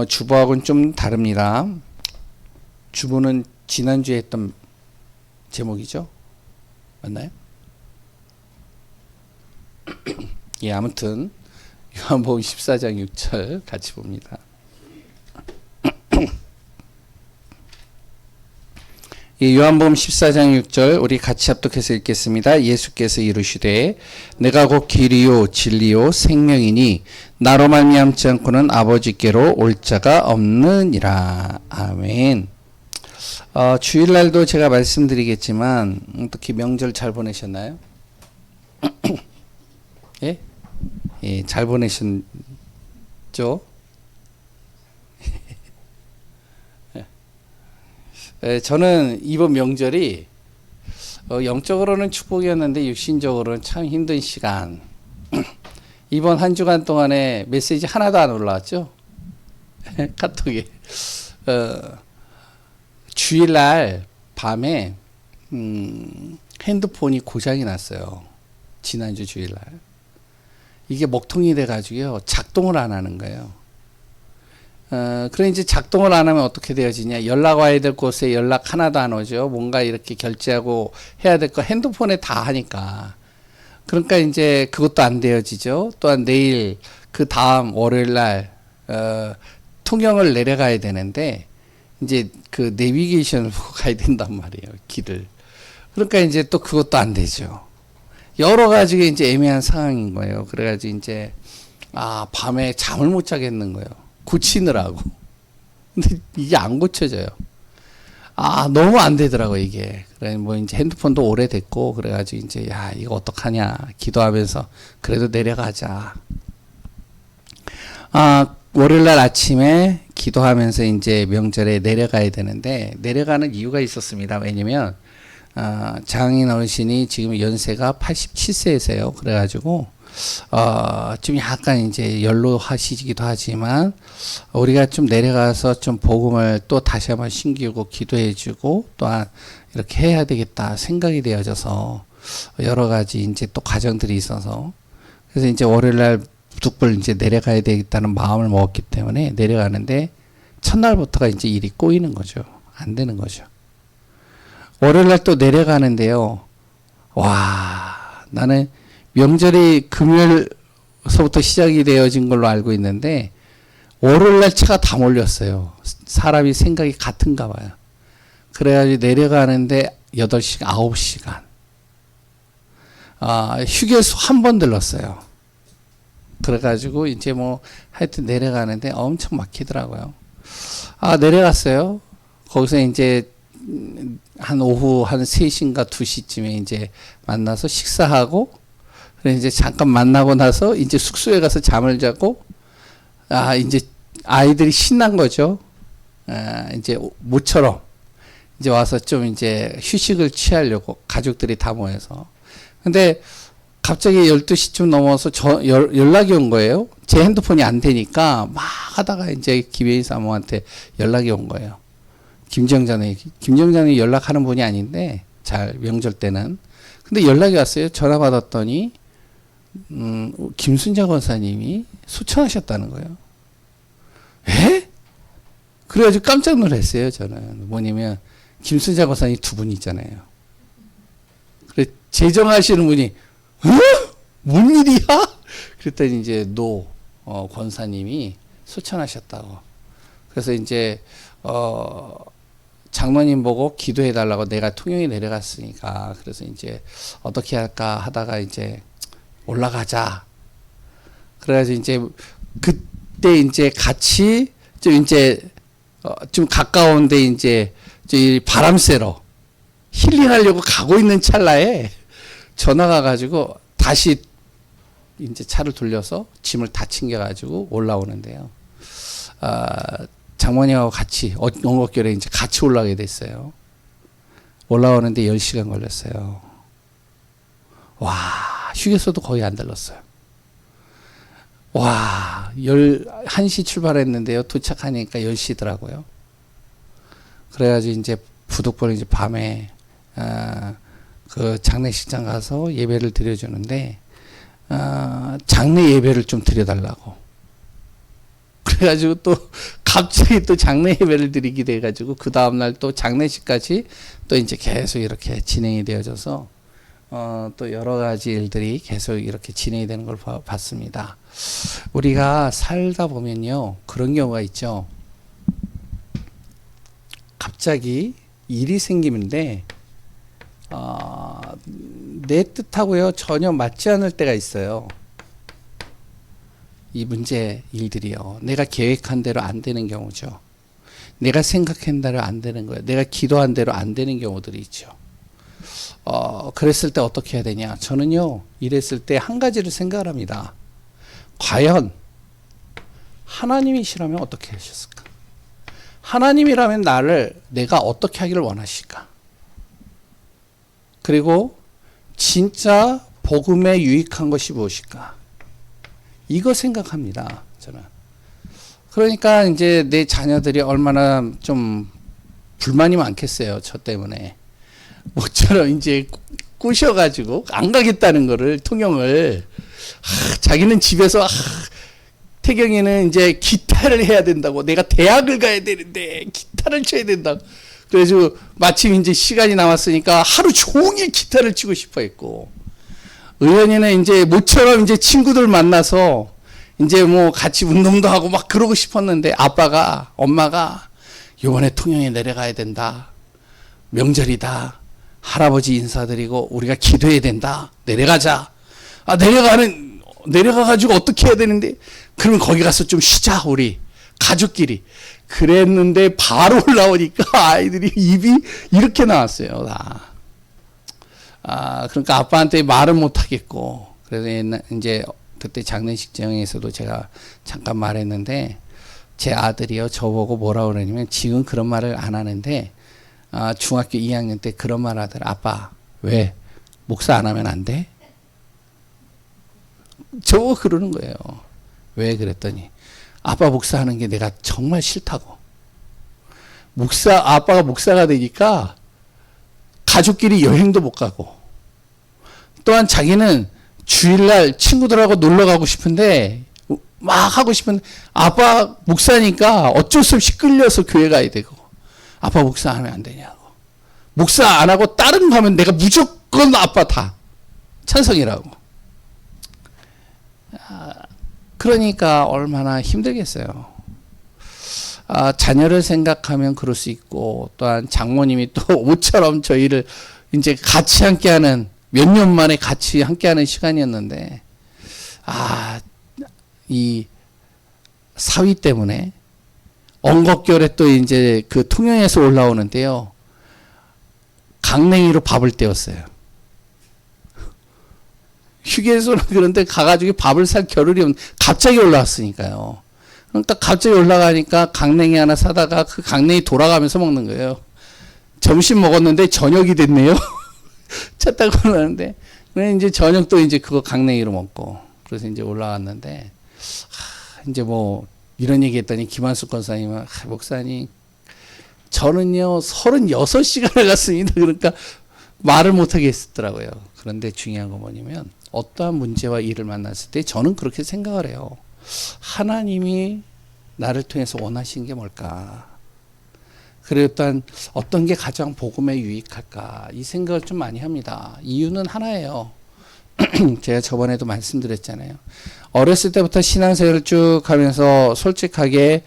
주보하고는 좀 다릅니다. 주보는 지난주에 했던 제목이죠. 맞나요? 예, 아무튼 요한복음 14장 6절 같이 봅니다. 예, 요한복음 14장 6절 우리 같이 합독해서 읽겠습니다. 예수께서 이르시되 내가 곧 길이요 진리요 생명이니 나로 말미암지 않고는 아버지께로 올 자가 없느니라. 아멘. 주일날도 제가 말씀드리겠지만 어떻게 명절 잘 보내셨나요? 예? 예, 잘 보내셨죠? 예, 저는 이번 명절이 영적으로는 축복이었는데 육신적으로는 참 힘든 시간. 이번 한 주간 동안에 메시지 하나도 안 올라왔죠? 카톡에. 주일날 밤에 핸드폰이 고장이 났어요. 지난주 주일날. 이게 먹통이 돼가지고요. 작동을 안 하는 거예요. 그래 이제 작동을 안 하면 어떻게 되어지냐. 연락 와야 될 곳에 연락 하나도 안 오죠. 뭔가 이렇게 결제하고 해야 될 거 핸드폰에 다 하니까. 그러니까 이제 그것도 안 되어지죠. 또한 내일 그 다음 월요일날 통영을 내려가야 되는데 이제 그 내비게이션을 보고 가야 된단 말이에요. 길을. 그러니까 이제 또 그것도 안 되죠. 여러 가지가 이제 애매한 상황인 거예요. 그래가지고 이제 밤에 잠을 못 자겠는 거예요. 고치느라고. 근데 이게 안 고쳐져요. 너무 안 되더라고 이게. 그래 뭐 이제 핸드폰도 오래됐고 그래가지고 이제 이거 어떡하냐 기도하면서 그래도 내려가자. 월요일날 아침에 기도하면서 이제 명절에 내려가야 되는데 내려가는 이유가 있었습니다. 왜냐면 장인 어르신이 지금 연세가 87세세요. 그래가지고 좀 약간 이제 연로하시기도 하지만 우리가 좀 내려가서 좀 복음을 또 다시 한번 신기고 기도해주고 또한 이렇게 해야 되겠다 생각이 되어져서 여러 가지 이제 또 과정들이 있어서 그래서 이제 월요일날 부득불 이제 내려가야 되겠다는 마음을 먹었기 때문에 내려가는데 첫날부터가 이제 일이 꼬이는 거죠. 안 되는 거죠. 월요일날 또 내려가는데요. 나는 명절이 금요일서부터 시작이 되어진 걸로 알고 있는데 월요일날 차가 다 몰렸어요. 사람이 생각이 같은가 봐요. 그래가지고 내려가는데 8시간, 9시간. 휴게소 한 번 들렀어요. 그래가지고 이제 뭐 하여튼 내려가는데 엄청 막히더라고요. 내려갔어요. 거기서 이제 한 오후 한 3시인가 2시쯤에 이제 만나서 식사하고 그래 이제 잠깐 만나고 나서 이제 숙소에 가서 잠을 자고 이제 아이들이 신난 거죠. 이제 모처럼 이제 와서 좀 이제 휴식을 취하려고 가족들이 다 모여서 근데 갑자기 12시쯤 넘어서 연락이 온 거예요. 제 핸드폰이 안 되니까 막 하다가 이제 김혜인 사모한테 연락이 온 거예요. 김정장이 연락하는 분이 아닌데 잘 명절 때는 근데 연락이 왔어요. 전화 받았더니 김순자 권사님이 소천하셨다는 거예요. 에? 그래가지고 깜짝 놀랐어요. 저는 뭐냐면 김순자 권사님 두 분이 있잖아요. 그래 재정하시는 분이 뭔 일이야? 그랬더니 이제 권사님이 소천하셨다고. 그래서 이제 장로님 보고 기도해 달라고 내가 통영에 내려갔으니까 그래서 이제 어떻게 할까 하다가 이제 올라가자. 그래가지고 이제 그때 이제 같이 좀 이제 좀 가까운데 이제 바람 쐬러 힐링하려고 가고 있는 찰나에 전화가 가지고 다시 이제 차를 돌려서 짐을 다 챙겨가지고 올라오는데요. 장모님하고 같이 언곡결에 이제 같이 올라가게 됐어요. 올라오는데 10시간 걸렸어요. 휴게소도 거의 안 들렀어요. 1시 출발했는데요. 도착하니까 10시더라고요. 그래가지고 이제 부득불 이제 밤에 그 장례식장 가서 예배를 드려주는데 장례 예배를 좀 드려달라고. 그래가지고 또 갑자기 또 장례 예배를 드리게 돼가지고 그 다음날 또 장례식까지 또 이제 계속 이렇게 진행이 되어져서 또 여러 가지 일들이 계속 이렇게 진행이 되는 걸 봤습니다. 우리가 살다 보면요 그런 경우가 있죠. 갑자기 일이 생기는데 내 뜻하고요 전혀 맞지 않을 때가 있어요. 이 문제 일들이요. 내가 계획한 대로 안 되는 경우죠. 내가 생각한 대로 안 되는 거예요. 내가 기도한 대로 안 되는 경우들이 있죠. 그랬을 때 어떻게 해야 되냐. 저는요 이랬을 때 한 가지를 생각을 합니다. 과연 하나님이시라면 어떻게 하셨을까? 하나님이라면 내가 어떻게 하기를 원하실까? 그리고 진짜 복음에 유익한 것이 무엇일까? 이거 생각합니다. 저는. 그러니까 이제 내 자녀들이 얼마나 좀 불만이 많겠어요. 저 때문에. 모처럼 이제 꾸셔가지고 안 가겠다는 거를 통영을 자기는 집에서 태경이는 이제 기타를 해야 된다고 내가 대학을 가야 되는데 기타를 쳐야 된다고 그래서 마침 이제 시간이 남았으니까 하루 종일 기타를 치고 싶어 했고 의연이는 이제 모처럼 이제 친구들 만나서 이제 뭐 같이 운동도 하고 막 그러고 싶었는데 엄마가 요번에 통영에 내려가야 된다. 명절이다. 할아버지 인사드리고 우리가 기도해야 된다. 내려가자. 내려가가지고 어떻게 해야 되는데 그러면 거기 가서 좀 쉬자 우리 가족끼리. 그랬는데 바로 올라오니까 아이들이 입이 이렇게 나왔어요. 다. 그러니까 아빠한테 말은 못 하겠고 그래서 이제 그때 장례식장에서도 제가 잠깐 말했는데 제 아들이요 저보고 뭐라 그러냐면 지금 그런 말을 안 하는데 중학교 2학년 때 그런 말 하더라. 아빠 왜 목사 안 하면 안 돼? 저보고 그러는 거예요. 왜 그랬더니 아빠 목사하는 게 내가 정말 싫다고. 아빠가 목사가 되니까 가족끼리 여행도 못 가고 또한 자기는 주일날 친구들하고 놀러 가고 싶은데 막 하고 싶은데 아빠 목사니까 어쩔 수 없이 끌려서 교회 가야 되고 아빠 목사 하면 안 되냐고. 목사 안 하고 다른 거 하면 내가 무조건 아빠 다 찬성이라고. 그러니까 얼마나 힘들겠어요. 자녀를 생각하면 그럴 수 있고 또한 장모님이 또 모처럼 저희를 이제 같이 함께하는 몇 년 만에 같이 함께하는 시간이었는데 이 사위 때문에 언급결에 또 이제 그 통영에서 올라오는데요. 강냉이로 밥을 때웠어요. 휴게소나 그런 데 가가지고 밥을 살 겨를이 없는 갑자기 올라왔으니까요. 그러니까 갑자기 올라가니까 강냉이 하나 사다가 그 강냉이 돌아가면서 먹는 거예요. 점심 먹었는데 저녁이 됐네요. 차 타고 올라가는데 이제 저녁도 이제 그거 강냉이로 먹고 그래서 이제 올라왔는데 이제 뭐 이런 얘기 했더니 김한숙 권사님은 목사님 저는요 36시간을 갔습니다. 그러니까 말을 못하게 했더라고요. 그런데 중요한 건 뭐냐면 어떠한 문제와 일을 만났을 때 저는 그렇게 생각을 해요. 하나님이 나를 통해서 원하신 게 뭘까? 그리고 또한 어떤 게 가장 복음에 유익할까? 이 생각을 좀 많이 합니다. 이유는 하나예요. 제가 저번에도 말씀드렸잖아요. 어렸을 때부터 신앙생활을 쭉 하면서 솔직하게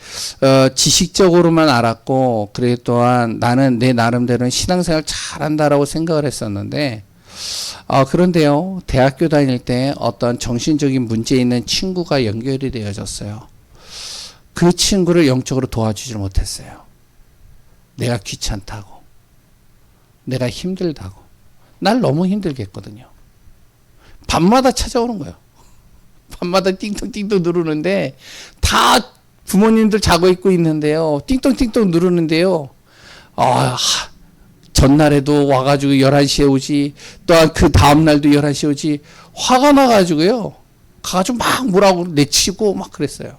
지식적으로만 알았고 그리고 또한 나는 내 나름대로는 신앙생활 잘한다라고 생각을 했었는데 그런데요. 대학교 다닐 때 어떤 정신적인 문제 있는 친구가 연결이 되어졌어요. 그 친구를 영적으로 도와주질 못했어요. 내가 귀찮다고 내가 힘들다고 날 너무 힘들게 했거든요. 밤마다 찾아오는 거예요. 밤마다 띵통띵통 누르는데 다 부모님들 자고 있고 있는데요. 띵통띵통 누르는데요. 전날에도 와가지고 11시에 오지 또한 그 다음날도 11시에 오지 화가 나가지고요. 가가지고 막 뭐라고 내치고 막 그랬어요.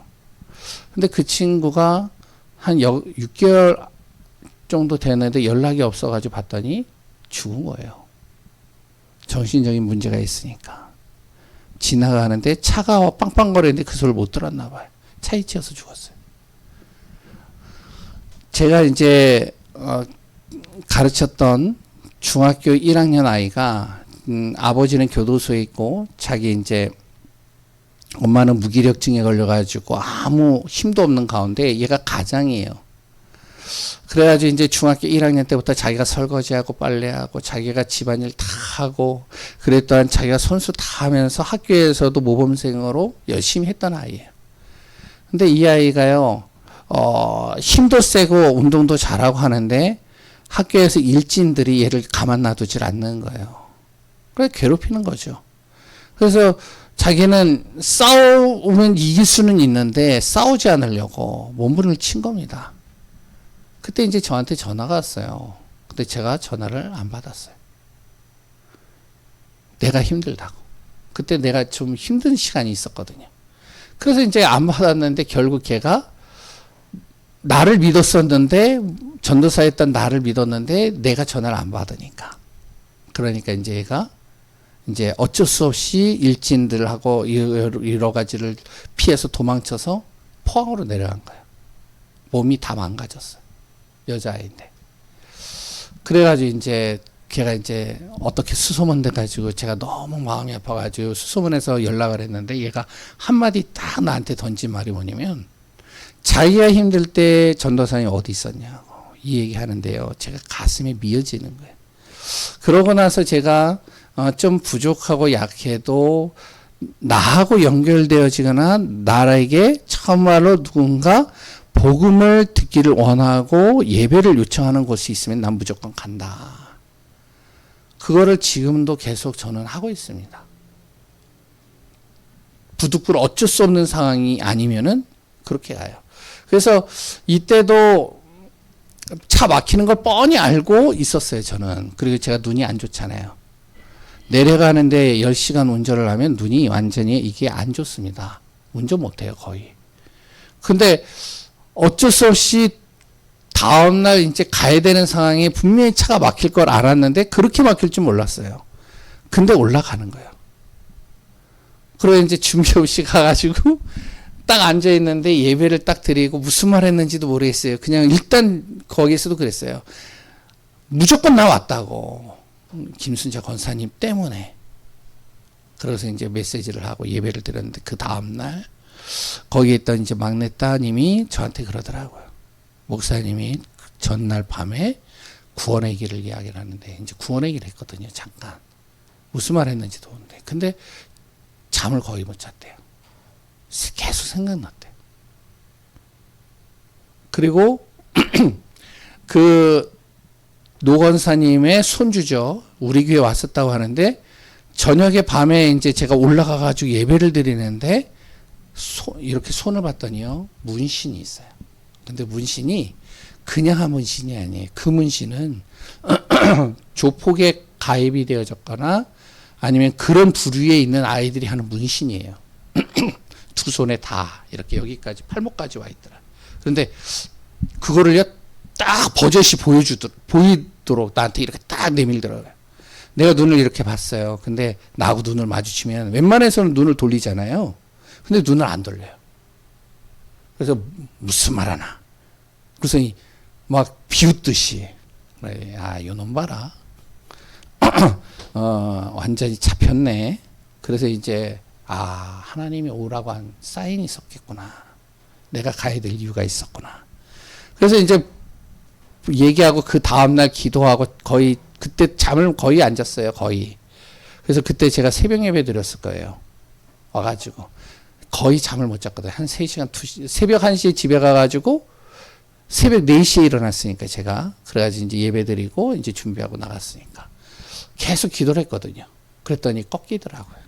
근데 그 친구가 한 6개월 정도 되는데 연락이 없어가지고 봤더니 죽은 거예요. 정신적인 문제가 있으니까. 지나가는데 차가 빵빵거리는데 그 소리를 못 들었나 봐요. 차에 치여서 죽었어요. 제가 이제 가르쳤던 중학교 1학년 아이가 아버지는 교도소에 있고 자기 이제 엄마는 무기력증에 걸려가지고 아무 힘도 없는 가운데 얘가 가장이에요. 그래가지고 이제 중학교 1학년 때부터 자기가 설거지하고 빨래하고 자기가 집안일 다 하고 그랬더니 자기가 손수 다 하면서 학교에서도 모범생으로 열심히 했던 아이예요. 근데 이 아이가요, 힘도 세고 운동도 잘하고 하는데 학교에서 일진들이 얘를 가만 놔두질 않는 거예요. 그래서 괴롭히는 거죠. 그래서 자기는 싸우면 이길 수는 있는데 싸우지 않으려고 몸부림을 친 겁니다. 그때 이제 저한테 전화가 왔어요. 근데 제가 전화를 안 받았어요. 내가 힘들다고. 그때 내가 좀 힘든 시간이 있었거든요. 그래서 이제 안 받았는데 결국 걔가 나를 믿었었는데 전도사였던 나를 믿었는데 내가 전화를 안 받으니까. 그러니까 이제 얘가 이제 어쩔 수 없이 일진들하고 여러 가지를 피해서 도망쳐서 포항으로 내려간 거예요. 몸이 다 망가졌어요. 여자아이인데. 그래가지고 이제 걔가 이제 어떻게 수소문 돼가지고 제가 너무 마음이 아파가지고 수소문에서 연락을 했는데 얘가 한마디 딱 나한테 던진 말이 뭐냐면 자기가 힘들 때 전도사님 어디 있었냐고 이 얘기 하는데요. 제가 가슴이 미어지는 거예요. 그러고 나서 제가 좀 부족하고 약해도 나하고 연결되어지거나 나에게 정말로 누군가 복음을 듣기를 원하고 예배를 요청하는 곳이 있으면 난 무조건 간다. 그거를 지금도 계속 저는 하고 있습니다. 부득불 어쩔 수 없는 상황이 아니면은 그렇게 가요. 그래서 이때도 차 막히는 걸 뻔히 알고 있었어요, 저는. 그리고 제가 눈이 안 좋잖아요. 내려가는데 10시간 운전을 하면 눈이 완전히 이게 안 좋습니다. 운전 못해요, 거의. 근데 어쩔 수 없이 다음날 이제 가야 되는 상황에 분명히 차가 막힐 걸 알았는데 그렇게 막힐 줄 몰랐어요. 근데 올라가는 거예요. 그러고 이제 준비 없이 가가지고 딱 앉아있는데 예배를 딱 드리고 무슨 말 했는지도 모르겠어요. 그냥 일단 거기에서도 그랬어요. 무조건 나 왔다고. 김순자 권사님 때문에. 그래서 이제 메시지를 하고 예배를 드렸는데 그 다음날 거기에 있던 이제 막내 따님이 저한테 그러더라고요. 목사님이 전날 밤에 구원의 길을 이야기를 하는데 이제 구원의 길을 했거든요. 잠깐. 무슨 말 했는지도 모르는데. 근데 잠을 거의 못 잤대요. 계속 생각났대요. 그리고 그 노건사님의 손주죠. 우리 교회 왔었다고 하는데 저녁에 밤에 이제 제가 올라가가지고 예배를 드리는데 이렇게 손을 봤더니요. 문신이 있어요. 근데 문신이 그냥 한 문신이 아니에요. 그 문신은 조폭에 가입이 되어졌거나 아니면 그런 부류에 있는 아이들이 하는 문신이에요. 두 손에 다 이렇게 여기까지 팔목까지 와 있더라. 그런데 그거를요 딱 버젓이 보이도록 나한테 이렇게 딱 내밀더라고요. 내가 눈을 이렇게 봤어요. 근데 나하고 눈을 마주치면 웬만해서는 눈을 돌리잖아요. 근데 눈을 안 돌려요. 그래서 무슨 말 하나. 그래서 막 비웃듯이 아 요놈 봐라. 완전히 잡혔네. 그래서 이제 아 하나님이 오라고 한 사인이 있었겠구나. 내가 가야 될 이유가 있었구나. 그래서 이제 얘기하고 그 다음날 기도하고 거의 그때 잠을 거의 안 잤어요. 거의. 그래서 그때 제가 새벽 예배 드렸을 거예요. 와가지고 거의 잠을 못 잤거든요. 한 3시간, 2시, 새벽 1시에 집에 가가지고 새벽 4시에 일어났으니까 제가. 그래가지고 이제 예배 드리고 이제 준비하고 나갔으니까. 계속 기도를 했거든요. 그랬더니 꺾이더라고요.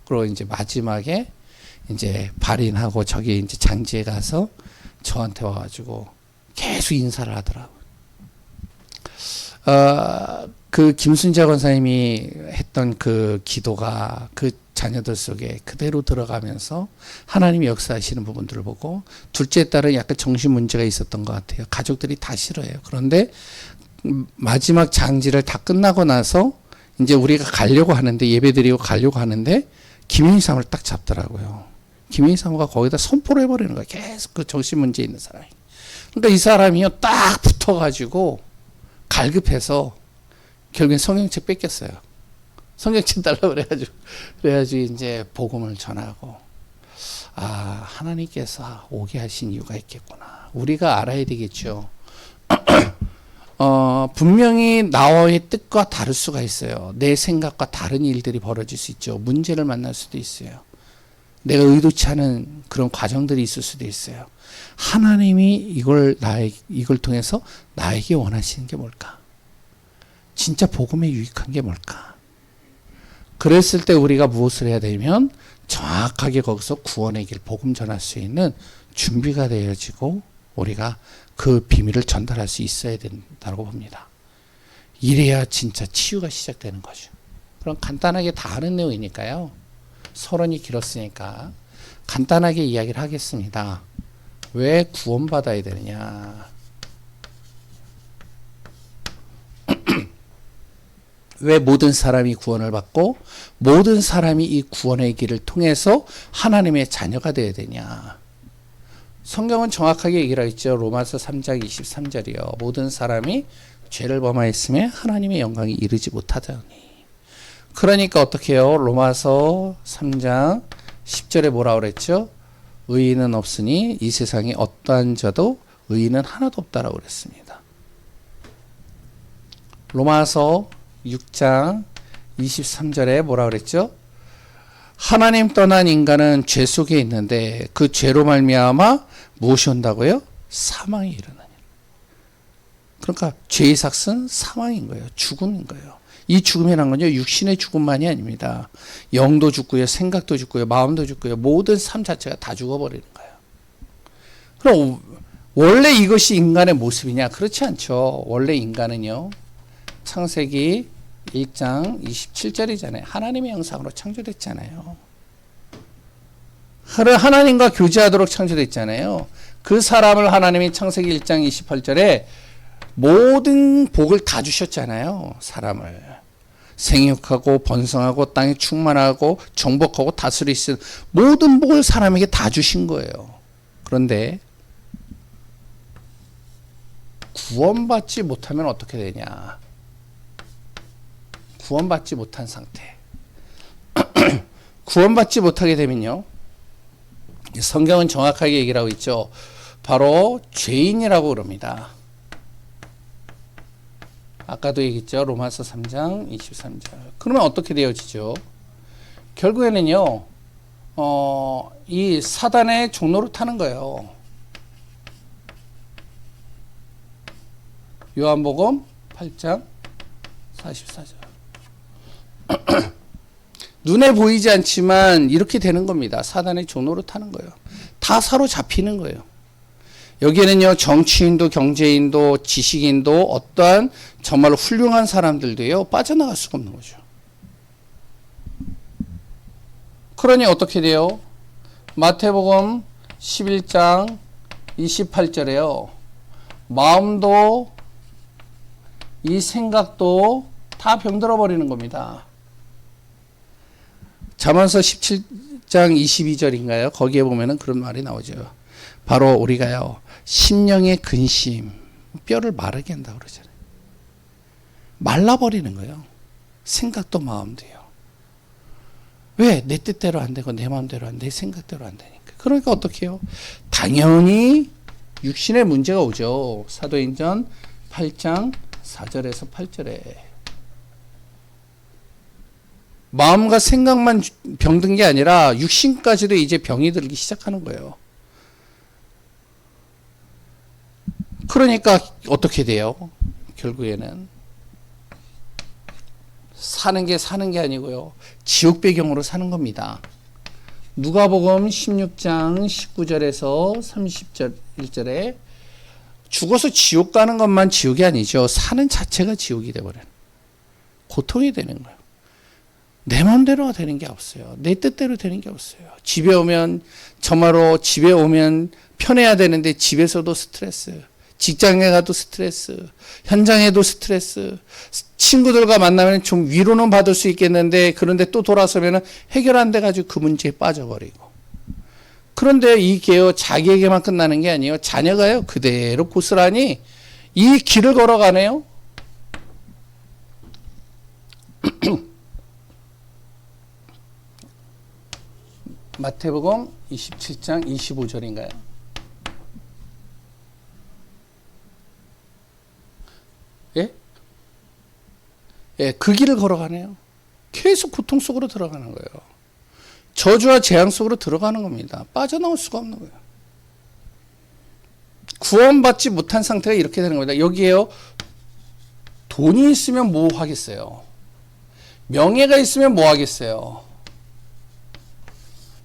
그리고 이제 마지막에 이제 발인하고 저기 이제 장지에 가서 저한테 와가지고 계속 인사를 하더라고요. 그 김순자 권사님이 했던 그 기도가 그 자녀들 속에 그대로 들어가면서 하나님이 역사하시는 부분들을 보고 둘째 딸은 약간 정신 문제가 있었던 것 같아요. 가족들이 다 싫어해요. 그런데 마지막 장지를 다 끝나고 나서 이제 우리가 가려고 하는데 예배드리고 가려고 하는데 김영희 사모를 딱 잡더라고요. 김영희 사모가 거기다 선포를 해버리는 거예요. 계속 그 정신 문제 있는 사람이. 그러니까 이 사람이요 딱 붙어가지고 갈급해서 결국엔 성경책 뺏겼어요. 성경책 달라고 그래가지고 이제 복음을 전하고, 아, 하나님께서 오게 하신 이유가 있겠구나. 우리가 알아야 되겠죠. 분명히 나의 뜻과 다를 수가 있어요. 내 생각과 다른 일들이 벌어질 수 있죠. 문제를 만날 수도 있어요. 내가 의도치 않은 그런 과정들이 있을 수도 있어요. 하나님이 이걸 통해서 나에게 원하시는 게 뭘까? 진짜 복음에 유익한 게 뭘까? 그랬을 때 우리가 무엇을 해야 되면 정확하게 거기서 구원의 길, 복음 전할 수 있는 준비가 되어지고 우리가 그 비밀을 전달할 수 있어야 된다고 봅니다. 이래야 진짜 치유가 시작되는 거죠. 그럼 간단하게 다 아는 내용이니까요. 서론이 길었으니까 간단하게 이야기를 하겠습니다. 왜 구원받아야 되느냐? 왜 모든 사람이 구원을 받고 모든 사람이 이 구원의 길을 통해서 하나님의 자녀가 되어야 되냐? 성경은 정확하게 얘기를 했죠. 로마서 3장 23절이요. 모든 사람이 죄를 범하였음에 하나님의 영광이 이르지 못하더니. 그러니까 어떻게 해요? 로마서 3장 10절에 뭐라고 그랬죠? 의인은 없으니 이 세상에 어떠한 자도 의인은 하나도 없다라고 그랬습니다. 로마서 6장 23절에 뭐라고 그랬죠? 하나님 떠난 인간은 죄 속에 있는데 그 죄로 말미암아 무엇이 온다고요? 사망이 일어나냐. 그러니까 죄의 삭은 사망인 거예요. 죽음인 거예요. 이 죽음이란 건요, 육신의 죽음만이 아닙니다. 영도 죽고요, 생각도 죽고요, 마음도 죽고요, 모든 삶 자체가 다 죽어버리는 거예요. 그럼 원래 이것이 인간의 모습이냐? 그렇지 않죠. 원래 인간은요, 창세기 1장 27절이잖아요. 하나님의 형상으로 창조됐잖아요. 하나님과 교제하도록 창조됐잖아요. 그 사람을 하나님이 창세기 1장 28절에 모든 복을 다 주셨잖아요. 사람을. 생육하고 번성하고 땅에 충만하고 정복하고 다스릴 수 있는 모든 복을 사람에게 다 주신 거예요. 그런데 구원받지 못하면 어떻게 되냐? 구원받지 못한 상태. 구원받지 못하게 되면요, 성경은 정확하게 얘기를 하고 있죠. 바로 죄인이라고 그럽니다. 아까도 얘기했죠. 로마서 3장 23절. 그러면 어떻게 되어지죠? 결국에는요, 이 사단의 종로로 타는 거예요. 요한복음 8장 44절. 눈에 보이지 않지만 이렇게 되는 겁니다. 사단의 종로로 타는 거예요. 다 사로잡히는 거예요. 여기에는요, 정치인도 경제인도 지식인도 어떠한 정말 훌륭한 사람들도요, 빠져나갈 수가 없는 거죠. 그러니 어떻게 돼요? 마태복음 11장 28절에요. 마음도 이 생각도 다 병들어 버리는 겁니다. 잠언서 17장 22절인가요? 거기에 보면은 그런 말이 나오죠. 바로 우리가요, 심령의 근심, 뼈를 마르게 한다고 그러잖아요. 말라버리는 거예요. 생각도 마음도요. 왜? 내 뜻대로 안 되고 내 마음대로 안 돼, 내 생각대로 안 되니까. 그러니까 어떻게 해요? 당연히 육신의 문제가 오죠. 사도행전 8장 4절에서 8절에 마음과 생각만 병든 게 아니라 육신까지도 이제 병이 들기 시작하는 거예요. 그러니까 어떻게 돼요? 결국에는 사는 게 아니고요, 지옥 배경으로 사는 겁니다. 누가복음 16장 19절에서 30절 1절에 죽어서 지옥 가는 것만 지옥이 아니죠. 사는 자체가 지옥이 되어버려요. 고통이 되는 거예요. 내 마음대로 되는 게 없어요. 내 뜻대로 되는 게 없어요. 집에 오면 정말로 집에 오면 편해야 되는데 집에서도 스트레스, 직장에 가도 스트레스, 현장에도 스트레스, 친구들과 만나면 좀 위로는 받을 수 있겠는데 그런데 또 돌아서면 해결 안 돼가지고 그 문제에 빠져버리고, 그런데 이게요, 자기에게만 끝나는 게 아니에요. 자녀가요, 그대로 고스란히 이 길을 걸어가네요. 마태복음 27장 25절인가요? 예? 예, 그 길을 걸어가네요. 계속 고통 속으로 들어가는 거예요. 저주와 재앙 속으로 들어가는 겁니다. 빠져나올 수가 없는 거예요. 구원받지 못한 상태가 이렇게 되는 겁니다. 여기에요, 돈이 있으면 뭐 하겠어요? 명예가 있으면 뭐 하겠어요?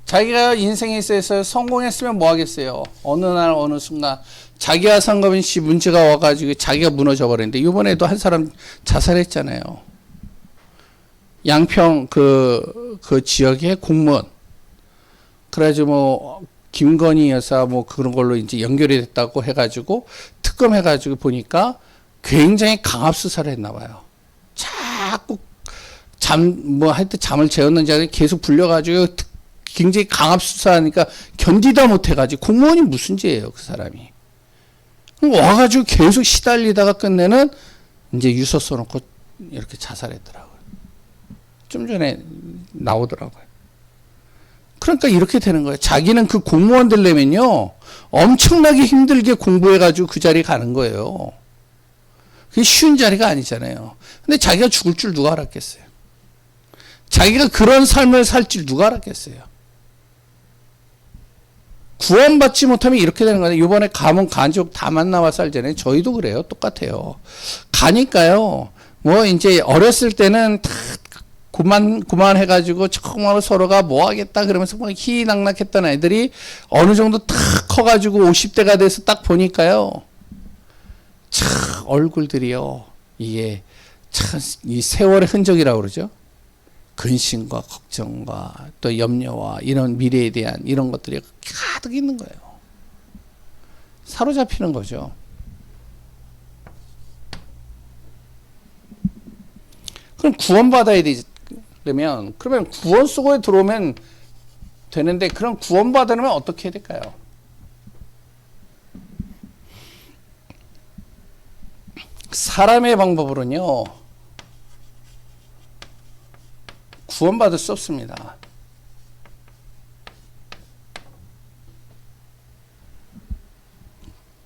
자기가 인생에 있어서 성공했으면 뭐 하겠어요? 어느 날 어느 순간 자기와 상관없이 문제가 와가지고 자기가 무너져 버렸는데, 이번에도 한 사람 자살했잖아요. 양평 그 지역의 공무원. 그래가지고 뭐 김건희 여사 뭐 그런 걸로 이제 연결이 됐다고 해가지고 특검해가지고 보니까 굉장히 강압 수사를 했나 봐요. 자꾸 뭐 하여튼 잠을 재웠는지 아니 계속 불려가지고 굉장히 강압 수사하니까 견디다 못해가지고, 공무원이 무슨 죄예요, 그 사람이. 와가지고 계속 시달리다가 끝내는 이제 유서 써놓고 이렇게 자살했더라고요. 좀 전에 나오더라고요. 그러니까 이렇게 되는 거예요. 자기는 그 공무원 되려면요, 엄청나게 힘들게 공부해가지고 그 자리에 가는 거예요. 그게 쉬운 자리가 아니잖아요. 근데 자기가 죽을 줄 누가 알았겠어요? 자기가 그런 삶을 살 줄 누가 알았겠어요? 구원받지 못하면 이렇게 되는 거예요. 이번에 가문 가족 다 만나와 살잖아요. 저희도 그래요. 똑같아요. 가니까요, 뭐 이제 어렸을 때는 다 그만 해가지고 정말 서로가 뭐 하겠다 그러면서 막 희낙낙했던 애들이 어느 정도 탁 커가지고 50대가 돼서 딱 보니까요, 참 얼굴들이요, 이게 참 이 세월의 흔적이라고 그러죠. 근심과 걱정과 또 염려와 이런 미래에 대한 이런 것들이 가득 있는 거예요. 사로잡히는 거죠. 그럼 구원받아야 되려면, 그러면 구원 속에 들어오면 되는데, 그럼 구원받으려면 어떻게 해야 될까요? 사람의 방법으로는요, 구원받을 수 없습니다.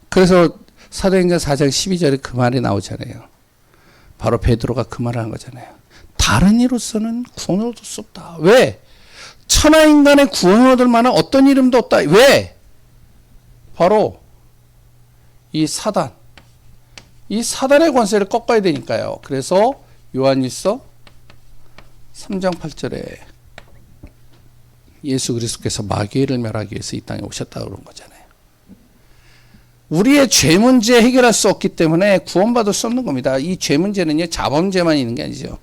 그래서 사도행전 4장 12절에 그 말이 나오잖아요. 바로 베드로가 그 말을 한 거잖아요. 다른 이로서는 구원을 얻을 수 없다. 왜? 천하 인간의 구원을 얻을 만한 어떤 이름도 없다. 왜? 바로 이 사단. 이 사단의 권세를 꺾어야 되니까요. 그래서 요한일서 3장 8절에 예수 그리스도께서 마귀를 멸하기 위해서 이 땅에 오셨다고 그런 거잖아요. 우리의 죄 문제 해결할 수 없기 때문에 구원받을 수 없는 겁니다. 이 죄 문제는요, 자범죄만 있는 게 아니죠.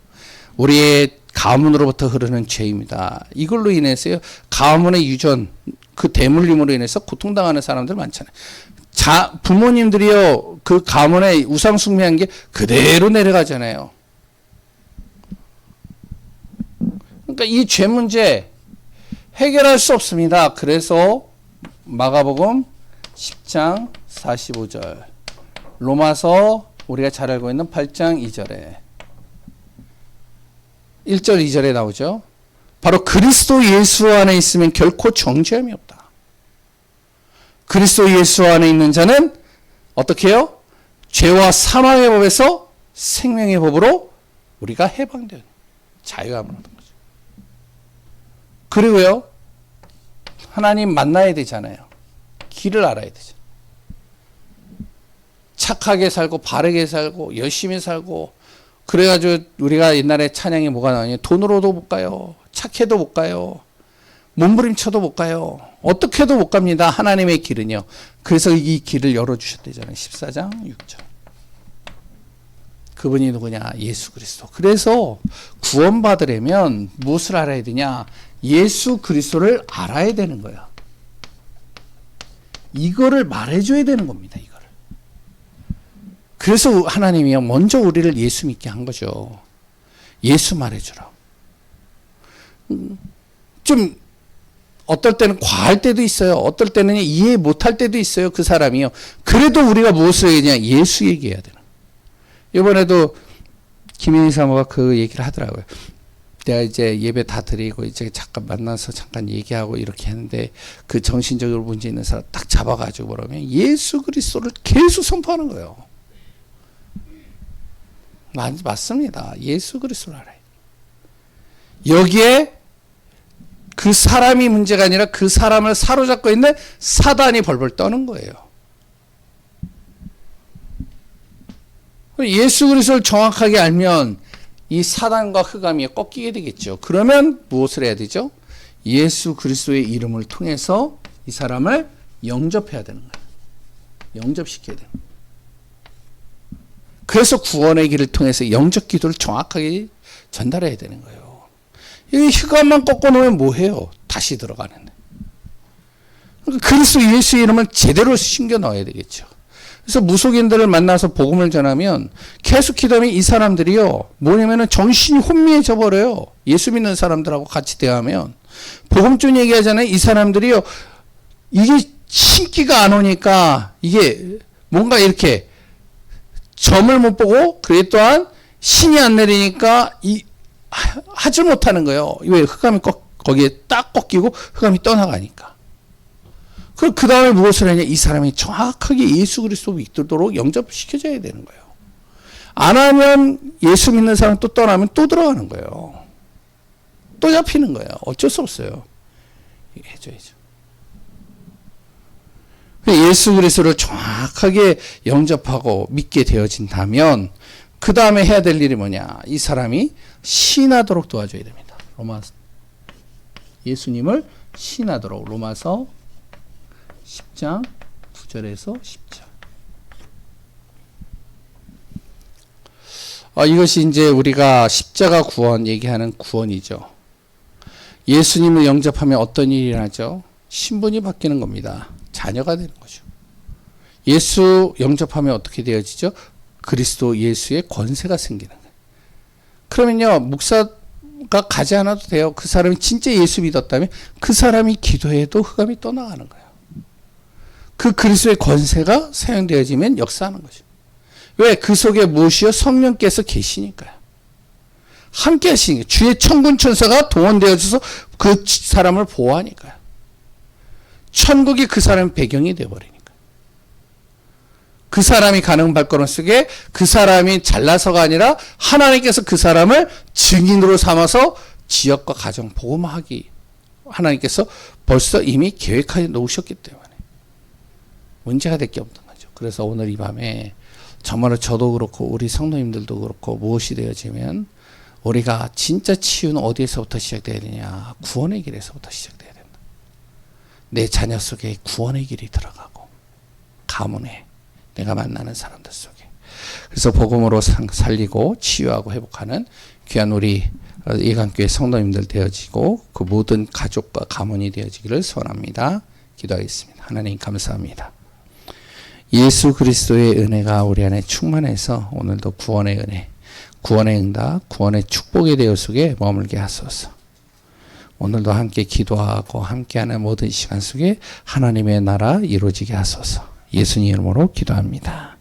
우리의 가문으로부터 흐르는 죄입니다. 이걸로 인해서요, 가문의 유전, 그 대물림으로 인해서 고통당하는 사람들 많잖아요. 부모님들이요, 그 가문의 우상 숭배한 게 그대로 내려가잖아요. 그러니까 이 죄 문제 해결할 수 없습니다. 그래서 마가복음 10장 45절, 로마서 우리가 잘 알고 있는 8장 2절에 1절 2절에 나오죠. 바로 그리스도 예수 안에 있으면 결코 정죄함이 없다. 그리스도 예수 안에 있는 자는 어떻게 해요? 죄와 사망의 법에서 생명의 법으로 우리가 해방된 자유함을 얻는 거죠. 그리고요, 하나님 만나야 되잖아요. 길을 알아야 되죠. 착하게 살고 바르게 살고 열심히 살고, 그래가지고 우리가 옛날에 찬양이 뭐가 나오냐, 돈으로도 못 가요, 착해도 못 가요, 몸부림쳐도 못 가요, 어떻게 해도 못 갑니다. 하나님의 길은요. 그래서 이 길을 열어주셨대잖아요. 14장 6절. 그분이 누구냐? 예수 그리스도. 그래서 구원받으려면 무엇을 알아야 되냐? 예수 그리스도를 알아야 되는 거야. 이거를 말해줘야 되는 겁니다. 이거를. 그래서 하나님이요, 먼저 우리를 예수 믿게 한 거죠. 예수 말해주라. 좀 어떨 때는 과할 때도 있어요. 어떨 때는 이해 못할 때도 있어요. 그 사람이요. 그래도 우리가 무엇을 얘기하냐? 예수 얘기해야 되는. 이번에도 김인희 사모가 그 얘기를 하더라고요. 내가 이제 예배 다 드리고 이제 잠깐 만나서 잠깐 얘기하고 이렇게 했는데 그 정신적으로 문제 있는 사람 딱 잡아가지고 그러면 예수 그리스도를 계속 선포하는 거예요. 맞습니다. 예수 그리스도를 알아요. 여기에 그 사람이 문제가 아니라 그 사람을 사로잡고 있는 사단이 벌벌 떠는 거예요. 예수 그리스도를 정확하게 알면 이 사단과 흑암이 꺾이게 되겠죠. 그러면 무엇을 해야 되죠? 예수 그리스도의 이름을 통해서 이 사람을 영접해야 되는 거예요. 영접시켜야 돼요. 그래서 구원의 길을 통해서 영접 기도를 정확하게 전달해야 되는 거예요. 이 흑암만 꺾어놓으면 뭐해요? 다시 들어가는데. 그러니까 그리스도 예수의 이름을 제대로 심겨 넣어야 되겠죠. 그래서 무속인들을 만나서 복음을 전하면 계속 기도하면 이 사람들이요, 뭐냐면은 정신이 혼미해져 버려요. 예수 믿는 사람들하고 같이 대하면. 복음 좀 얘기하잖아요. 이 사람들이요, 이게 신기가 안 오니까 이게 뭔가 이렇게 점을 못 보고, 그래 또한 신이 안 내리니까 하지 못하는 거예요. 왜? 흑암이 거기에 딱 꺾이고 흑암이 떠나가니까. 그 다음에 무엇을 하냐? 이 사람이 정확하게 예수 그리스도 믿도록 영접시켜줘야 되는 거예요. 안 하면 예수 믿는 사람 또 떠나면 또 들어가는 거예요. 또 잡히는 거예요. 어쩔 수 없어요. 해줘야죠. 예수 그리스도를 정확하게 영접하고 믿게 되어진다면 그 다음에 해야 될 일이 뭐냐? 이 사람이 신하도록 도와줘야 됩니다. 예수님을 신하도록. 로마서 10장 9절에서 10절. 이것이 이제 우리가 십자가 구원 얘기하는 구원이죠. 예수님을 영접하면 어떤 일이 일어나죠? 신분이 바뀌는 겁니다. 자녀가 되는 거죠. 예수 영접하면 어떻게 되어지죠? 그리스도 예수의 권세가 생기는 거예요. 그러면요, 목사가 가지 않아도 돼요. 그 사람이 진짜 예수 믿었다면 그 사람이 기도해도 흑암이 떠나가는 거예요. 그 그리스도의 권세가 사용되어지면 역사하는 거죠. 왜? 그 속에 무엇이요? 성령께서 계시니까요. 함께 하시니까. 주의 천군 천사가 동원되어져서 그 사람을 보호하니까요. 천국이 그 사람의 배경이 되어버리니까. 그 사람이 가는 발걸음 속에 그 사람이 잘나서가 아니라 하나님께서 그 사람을 증인으로 삼아서 지역과 가정 복음하기 하나님께서 벌써 이미 계획하여 놓으셨기 때문에 문제가 될 게 없는 거죠. 그래서 오늘 이 밤에 정말로 저도 그렇고 우리 성도님들도 그렇고 무엇이 되어지면 우리가 진짜 치유는 어디에서부터 시작돼야 되냐? 구원의 길에서부터 시작돼야 된다. 내 자녀 속에 구원의 길이 들어가고 가문에 내가 만나는 사람들 속에. 그래서 복음으로 살리고 치유하고 회복하는 귀한 우리 예강교회 성도님들 되어지고 그 모든 가족과 가문이 되어지기를 소원합니다. 기도하겠습니다. 하나님 감사합니다. 예수 그리스도의 은혜가 우리 안에 충만해서 오늘도 구원의 은혜, 구원의 응답, 구원의 축복에 대해 속에 머물게 하소서. 오늘도 함께 기도하고 함께하는 모든 시간 속에 하나님의 나라 이루어지게 하소서. 예수님 이름으로 기도합니다.